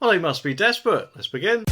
Well, they must be desperate. Let's begin.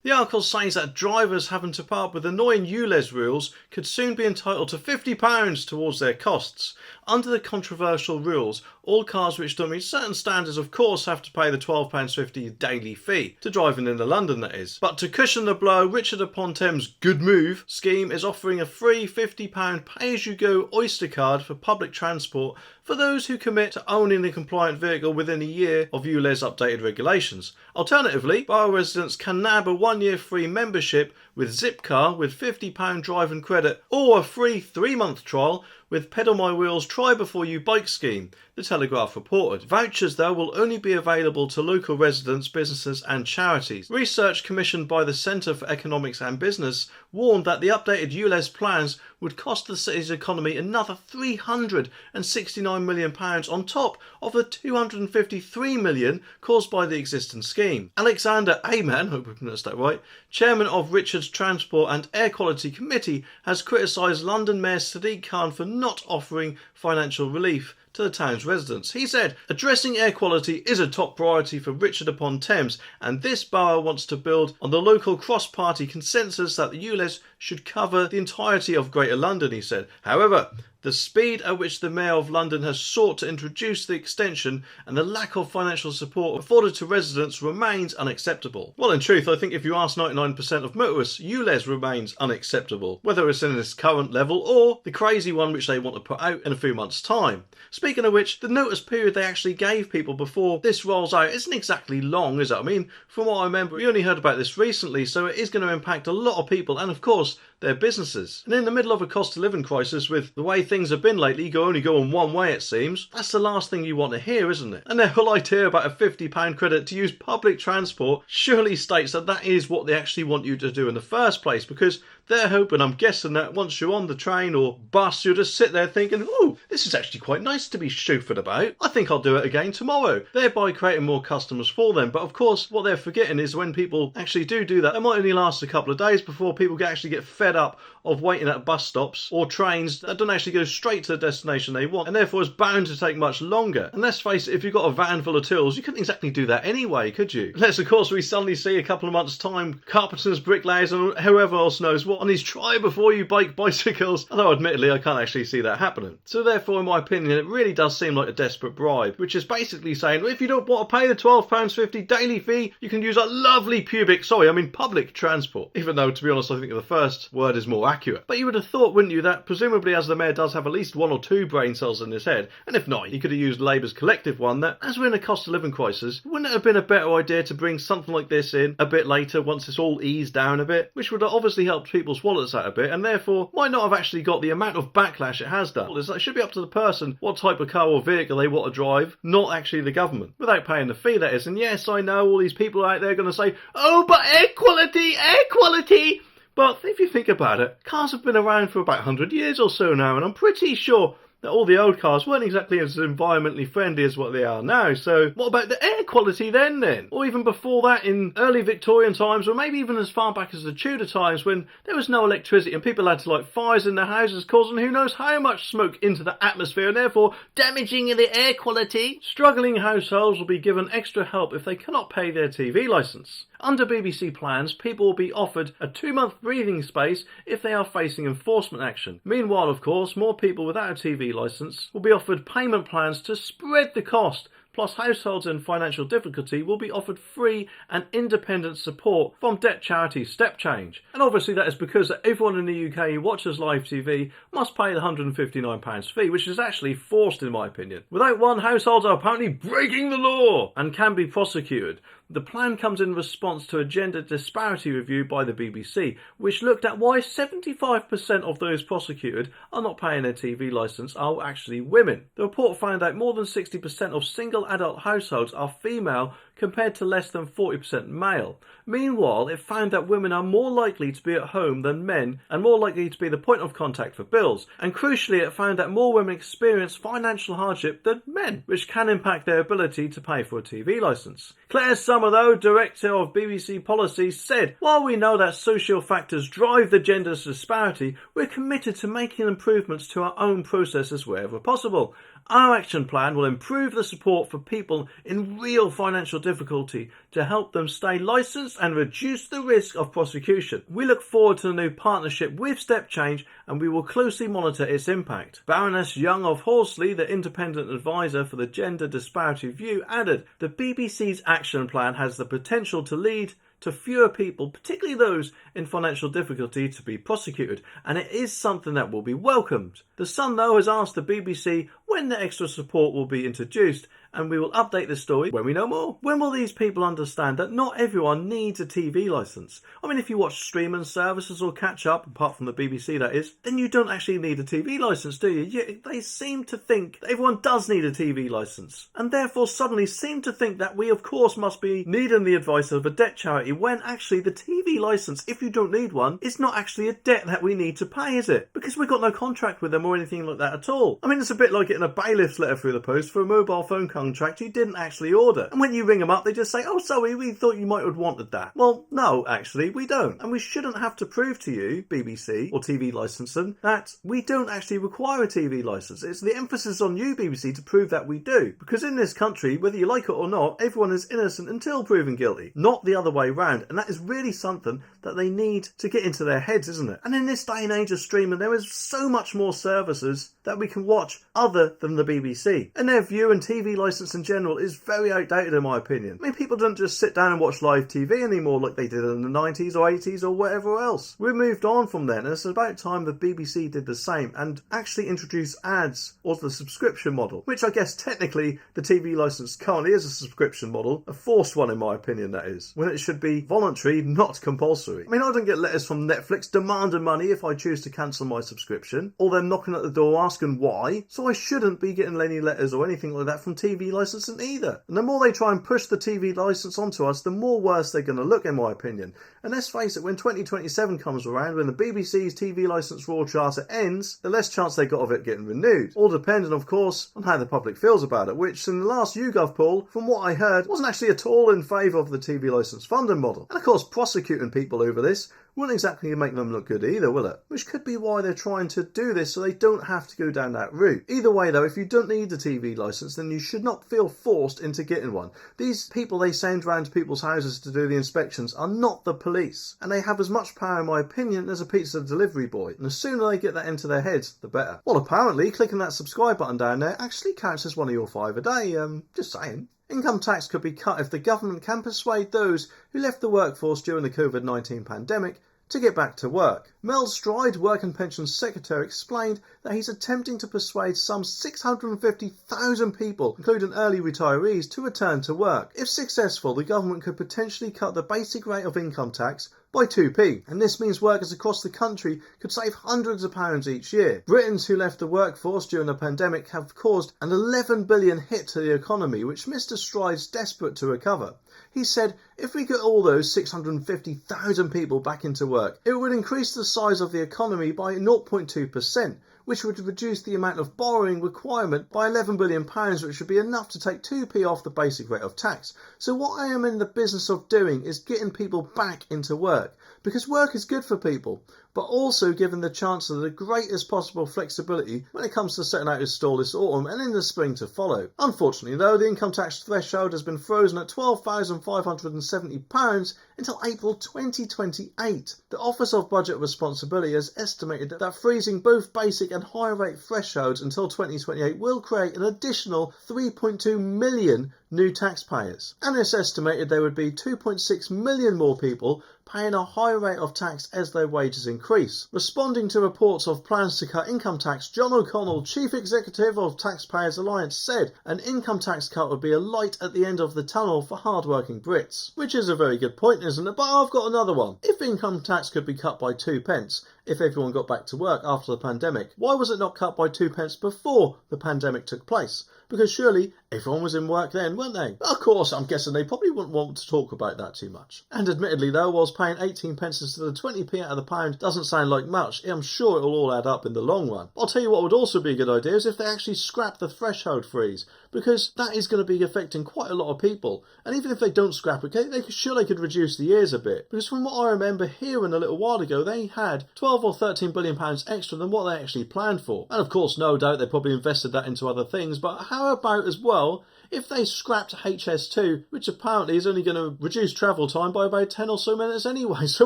The article says that drivers having to put up with annoying Ulez rules could soon be entitled to £50 towards their costs. Under the controversial rules, all cars which don't meet certain standards of course have to pay the £12.50 daily fee, to driving into London that is. But to cushion the blow, Richard upon Thames' Good Move scheme is offering a free £50 pay-as-you-go Oyster card for public transport for those who commit to owning a compliant vehicle within a year of Ulez updated regulations. Alternatively, borough residents can nab a 1-year free membership with Zipcar with £50 driving credit or a free 3-month trial with Pedal My Wheels Try Before You bike scheme, the Telegraph reported. Vouchers, though, will only be available to local residents, businesses and charities. Research commissioned by the Centre for Economics and Business warned that the updated Ulez plans would cost the city's economy another £369 million on top of the £253 million caused by the existing scheme. Alexander Aman, hope I pronounced that right, chairman of Richard's Transport and Air Quality Committee, has criticised London Mayor Sadiq Khan for not offering financial relief to the town's residents. He said, addressing air quality is a top priority for Richard upon Thames, and this borough wants to build on the local cross-party consensus that the Ulez should cover the entirety of Greater London, he said. However, the speed at which the Mayor of London has sought to introduce the extension and the lack of financial support afforded to residents remains unacceptable. Well, in truth, I think if you ask 99% of motorists, Ulez remains unacceptable, whether it's in its current level or the crazy one which they want to put out in a few months' time. Speaking of which, the notice period they actually gave people before this rolls out isn't exactly long, is it? I mean, from what I remember, we only heard about this recently, so it is going to impact a lot of people and, of course, their businesses. And in the middle of a cost of living crisis, with the way things have been lately, only going one way it seems, that's the last thing you want to hear, isn't it? And their whole idea about a £50 credit to use public transport surely states that that is what they actually want you to do in the first place, because they're hoping, I'm guessing, that once you're on the train or bus, you'll just sit there thinking, oh, this is actually quite nice to be chauffeured about. I think I'll do it again tomorrow, thereby creating more customers for them. But of course, what they're forgetting is when people actually do that, it might only last a couple of days before people actually get fed up of waiting at bus stops or trains that don't actually go straight to the destination they want, and therefore it's bound to take much longer. And let's face it, if you've got a van full of tools, you couldn't exactly do that anyway, could you? Unless, of course, we suddenly see a couple of months' time carpenters, bricklayers and whoever else knows what on these try before you bike bicycles, although admittedly I can't actually see that happening. So therefore, in my opinion, it really does seem like a desperate bribe, which is basically saying, well, if you don't want to pay the £12.50 daily fee, you can use that lovely public transport. Even though, to be honest, I think the first word is more accurate. But you would have thought, wouldn't you, that presumably as the mayor does have at least 1 or 2 brain cells in his head, and if not, he could have used Labour's collective one, that as we're in a cost of living crisis, wouldn't it have been a better idea to bring something like this in a bit later once it's all eased down a bit, which would have obviously helped people's wallets out a bit, and therefore might not have actually got the amount of backlash it has done. It should be up to the person what type of car or vehicle they want to drive, not actually the government, without paying the fee, that is. And yes, I know all these people out there are going to say, oh, but air quality! But if you think about it, cars have been around for about 100 years or so now, and I'm pretty sure that all the old cars weren't exactly as environmentally friendly as what they are now. So what about the air quality then? Or even before that, in early Victorian times, or maybe even as far back as the Tudor times, when there was no electricity and people had to light fires in their houses, causing who knows how much smoke into the atmosphere and therefore damaging the air quality. Struggling households will be given extra help if they cannot pay their TV licence. Under BBC plans, people will be offered a 2-month breathing space if they are facing enforcement action. Meanwhile, of course, more people without a TV licence will be offered payment plans to spread the cost. Plus, households in financial difficulty will be offered free and independent support from debt charity Step Change. And obviously that is because everyone in the UK who watches live TV must pay the £159 fee, which is actually forced in my opinion. Without one, households are apparently breaking the law and can be prosecuted. The plan comes in response to a gender disparity review by the BBC, which looked at why 75% of those prosecuted are not paying their TV licence are actually women. The report found out more than 60% of single adult households are female compared to less than 40% male. Meanwhile, it found that women are more likely to be at home than men and more likely to be the point of contact for bills. And crucially, it found that more women experience financial hardship than men, which can impact their ability to pay for a TV licence. Claire Summer, though, director of BBC Policy, said, "While we know that social factors drive the gender disparity, we're committed to making improvements to our own processes wherever possible. Our action plan will improve the support for people in real financial difficulty to help them stay licensed and reduce the risk of prosecution. We look forward to the new partnership with Step Change and we will closely monitor its impact." Baroness Young of Horsley, the independent advisor for the Gender Disparity Review, added, "The BBC's action plan has the potential to lead to fewer people, particularly those in financial difficulty, to be prosecuted, and it is something that will be welcomed." The Sun, though, has asked the BBC when the extra support will be introduced, and we will update the story when we know more. When will these people understand that not everyone needs a TV licence? I mean, if you watch streaming services or catch up, apart from the BBC that is, then you don't actually need a TV licence, do you? Yet they seem to think that everyone does need a TV licence, and therefore suddenly seem to think that we of course must be needing the advice of a debt charity, when actually the TV licence, if you don't need one, is not actually a debt that we need to pay, is it? Because we've got no contract with them or anything like that at all. I mean, it's a bit like getting a bailiff's letter through the post for a mobile phone contract you didn't actually order. And when you ring them up, they just say, "Oh, sorry, we thought you might have wanted that." Well, no, actually, we don't. And we shouldn't have to prove to you, BBC or TV licensing, that we don't actually require a TV licence. It's the emphasis on you, BBC, to prove that we do. Because in this country, whether you like it or not, everyone is innocent until proven guilty. Not the other way round. And that is really something that they need to get into their heads, isn't it? And in this day and age of streaming, there is so much more services that we can watch other than the BBC. And their view and TV licence in general is very outdated in my opinion. I mean, people don't just sit down and watch live TV anymore like they did in the 90s or 80s or whatever else. We've moved on from then, and it's about time the BBC did the same and actually introduced ads or the subscription model, which I guess technically the TV licence currently is a subscription model, a forced one in my opinion that is, when it should be voluntary, not compulsory. I mean, I don't get letters from Netflix demanding money if I choose to cancel my subscription, or they're knocking at the door asking why, so I shouldn't be getting any letters or anything like that from TV licensing either. And the more they try and push the TV licence onto us, the more worse they're going to look in my opinion. And let's face it, when 2027 comes around, when the BBC's TV licence raw charter ends, the less chance they got of it getting renewed. All depending, of course, on how the public feels about it, which in the last YouGov poll, from what I heard, wasn't actually at all in favour of the TV licence funding model. And of course, prosecuting people over this won't exactly make them look good either, will it? Which could be why they're trying to do this so they don't have to go down that route. Either way though, if you don't need a TV licence, then you should not feel forced into getting one. These people they send round to people's houses to do the inspections are not the police, and they have as much power in my opinion as a pizza delivery boy, and the sooner they get that into their heads, the better. Well, apparently clicking that subscribe button down there actually counts as one of your 5 a day, just saying. Income tax could be cut if the government can persuade those who left the workforce during the COVID-19 pandemic to get back to work. Mel Stride, Work and Pensions Secretary, explained that he's attempting to persuade some 650,000 people, including early retirees, to return to work. If successful, the government could potentially cut the basic rate of income tax by 2p, and this means workers across the country could save hundreds of pounds each year. Britons who left the workforce during the pandemic have caused an 11 billion hit to the economy, which Mr. Stride's desperate to recover. He said, if we get all those 650,000 people back into work, it would increase the size of the economy by 0.2%, which would reduce the amount of borrowing requirement by £11 billion, which would be enough to take 2p off the basic rate of tax. So what I am in the business of doing is getting people back into work, because work is good for people, but also giving the Chancellor the greatest possible flexibility when it comes to setting out his stall this autumn and in the spring to follow. Unfortunately though, the income tax threshold has been frozen at £12,570 until April 2028. The Office of Budget Responsibility has estimated that freezing both basic and high rate thresholds until 2028 will create an additional 3.2 million new taxpayers. And it's estimated there would be 2.6 million more people paying a high rate of tax as their wages increase. Responding to reports of plans to cut income tax, John O'Connell, Chief Executive of Taxpayers Alliance, said an income tax cut would be a light at the end of the tunnel for hard-working Brits. Which is a very good point, isn't it? But I've got another one. If income tax could be cut by 2 pence, if everyone got back to work after the pandemic. Why was it not cut by 2p before the pandemic took place? Because surely everyone was in work then, weren't they? Of course, I'm guessing they probably wouldn't want to talk about that too much. And admittedly though, whilst paying 18p instead of 20p out of the pound doesn't sound like much, I'm sure it'll all add up in the long run. I'll tell you what would also be a good idea is if they actually scrap the threshold freeze, because that is going to be affecting quite a lot of people. And even if they don't scrap it, they could reduce the years a bit. Because from what I remember hearing a little while ago, they had 12 or 13 billion pounds extra than what they actually planned for. And of course, no doubt they probably invested that into other things, but how about as well if they scrapped HS2, which apparently is only going to reduce travel time by about 10 or so minutes anyway, so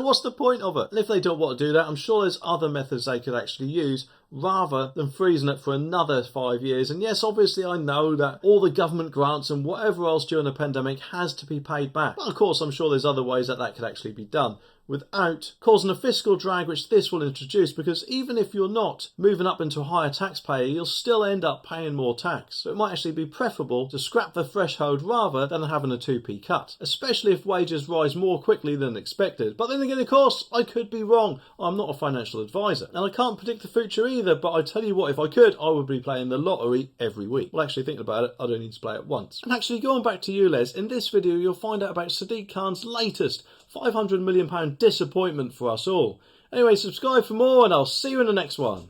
what's the point of it? And if they don't want to do that, I'm sure there's other methods they could actually use rather than freezing it for another 5 years. And yes, obviously I know that all the government grants and whatever else during the pandemic has to be paid back. But of course, I'm sure there's other ways that could actually be done without causing a fiscal drag, which this will introduce, because even if you're not moving up into a higher taxpayer, you'll still end up paying more tax. So it might actually be preferable to scrap the threshold rather than having a 2p cut, especially if wages rise more quickly than expected. But then again, of course, I could be wrong. I'm not a financial advisor, and I can't predict the future either, but I tell you what, if I could, I would be playing the lottery every week. Well, actually thinking about it, I don't need to play it once. And actually, going back to Ulez, in this video you'll find out about Sadiq Khan's latest £500 million disappointment for us all. Anyway, subscribe for more and I'll see you in the next one.